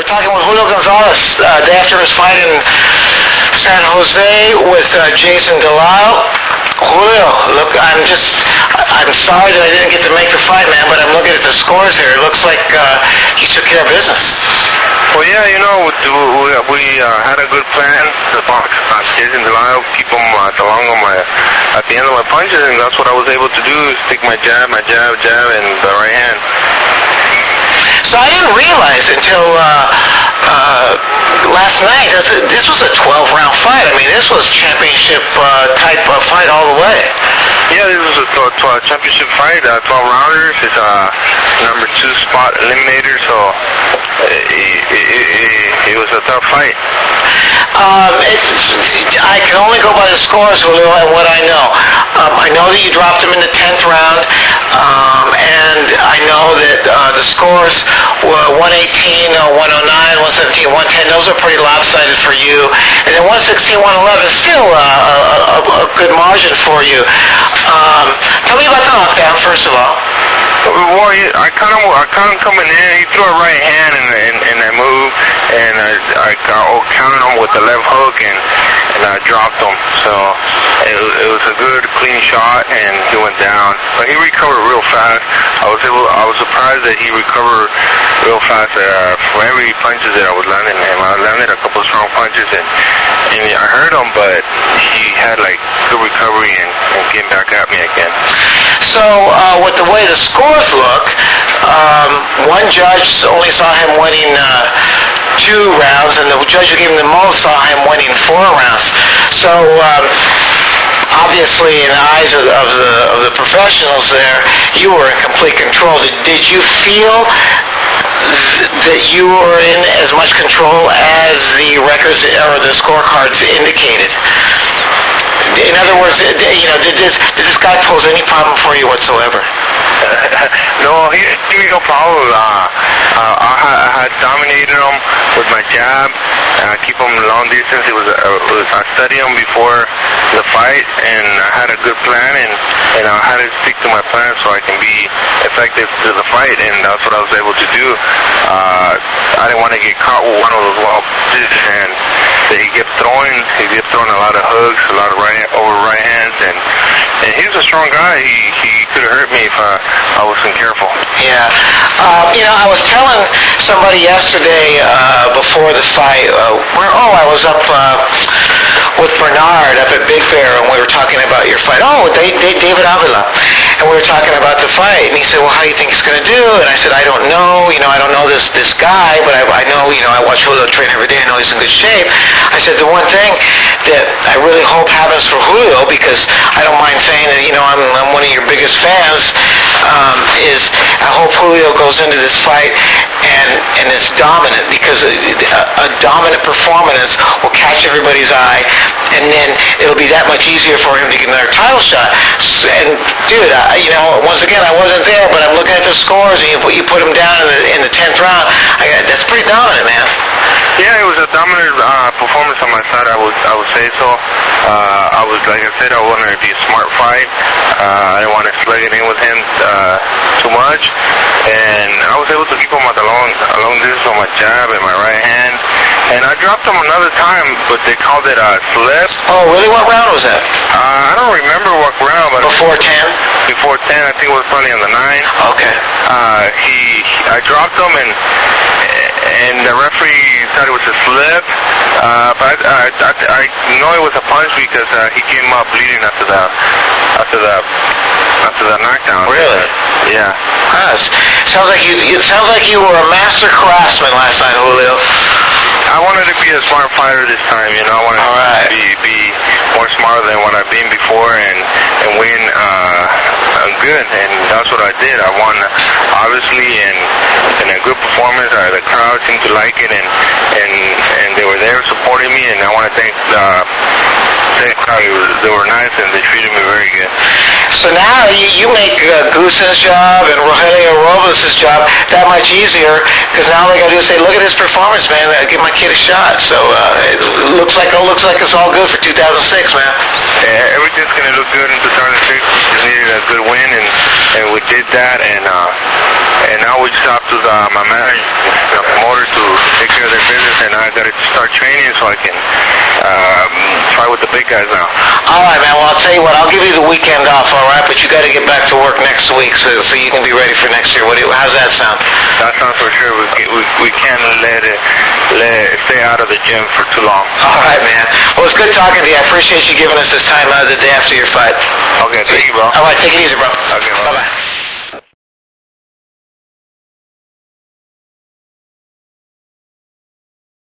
talking with Julio Gonzalez day after his fight in San Jose with Jason Delisle. Julio, look, I'm sorry that I didn't get to make the fight, man, but I'm looking at the scores here. It looks like you took care of business. Well, yeah, we had a good plan to box Jason Delisle, keep him at the end of my punches, and that's what I was able to do, is take my jab, and the right hand. So I didn't realize until last night, this was a 12-round fight. I mean, this was championship type of fight all the way. Yeah, this was a championship fight, 12-rounders. It's a number 2 spot eliminator, so it was a tough fight. I can only go by the scores, Julio, and what I know. I know that you dropped him in the 10th round, and I know that the scores were 118, 109, 117, 110. Those are pretty lopsided for you. And then 116, 111 is still a good margin for you. Tell me about the knockdown, first of all. Well, I caught him coming in. He threw a right hand and I moved, and I counted him with the left hook, and I dropped him. So it was a good, clean shot, and he went down. But he recovered real fast. I was surprised that he recovered real fast for every punches that I was landing him. I landed a couple of strong punches, and I hurt him, but he had like good recovery and came back at me again. So with the way the scores look, one judge only saw him winning 2 rounds, and the judge who gave him the most saw him winning 4 rounds. So obviously, in the eyes of the professionals there, you were in complete control. Did you feel that you were in as much control as the records or the scorecards indicated? In other words, did this guy pose any problem for you whatsoever? No, he didn't give me no problem. I had dominated him with my jab. Keep him long distance. I studied him before the fight, and I had a good plan, and I had to stick to my plan so I can be effective to the fight, and that's what I was able to do. I didn't want to get caught with one of those wild punches, and that he kept throwing. He kept throwing a lot of hooks, a lot of right hands, and he's a strong guy. He could have hurt me if I wasn't careful. Yeah. I was telling somebody yesterday before the fight, I was up with Bernard up at Big Bear, and we were talking about your fight. David Avila. And we were talking about the fight, and he said, well, how do you think he's going to do? And I said, I don't know. I don't know this guy, but I know, I watch Julio train every day. I know he's in good shape. I said, the one thing that I really hope happens for Julio, because I don't mind saying that, I'm one of your biggest fans, is I hope Julio goes into this fight and is dominant, because a dominant performance will catch everybody's eye, and then it'll be that much easier for him to get another title shot. And dude, once again, I wasn't there, but I'm looking at the scores, and you put him down in the 10th round. That's pretty dominant, man. Yeah, it was a dominant performance on my side. I would say so. Like I said, I wanted to be a smart fight. I didn't want to slug it in with him too much, and I was able to keep him at the long distance on my jab and my right hand. And I dropped him another time, but they called it a slip. Oh, really? What round was that? I don't remember what round, but before 10. Before 10, I think it was probably on the 9. Okay. I dropped him, and the referee thought it was a slip, but I know it was a punch because he came up bleeding after the knockdown. Really? Yeah. Sounds like you were a master craftsman last night, Julio. I wanted to be a smart fighter this time. I wanted to be more smart than what I've been before, and win good, and that's what I did. I won, obviously, and a good performance. The crowd seemed to like it, and they were there supporting me, and I want to thank the crowd. They were nice, and they treated me very good. So now you make Goosen's job and Rogelio Robles' job that much easier, because now they got to do is say, look at his performance, man. Give my kid a shot. So it looks like it's all good for 2006, man. Yeah, everything's gonna look good in 2006. We just needed a good win, and we did that, and and now we just have to my manager, the promoter, to take care of their business, and I got to start training so I can fight with the big guys now. All right, man. Well, I'll tell you what. I'll give you the weekend off, all right? But you got to get back to work next week so you can be ready for next year. How's that sound? That sounds for sure. We can't let it stay out of the gym for too long. All right, man. Well, it's good talking to you. I appreciate you giving us this time the day after your fight. Okay, thank you, bro. All right, take it easy, bro. Okay, bye. Bye-bye.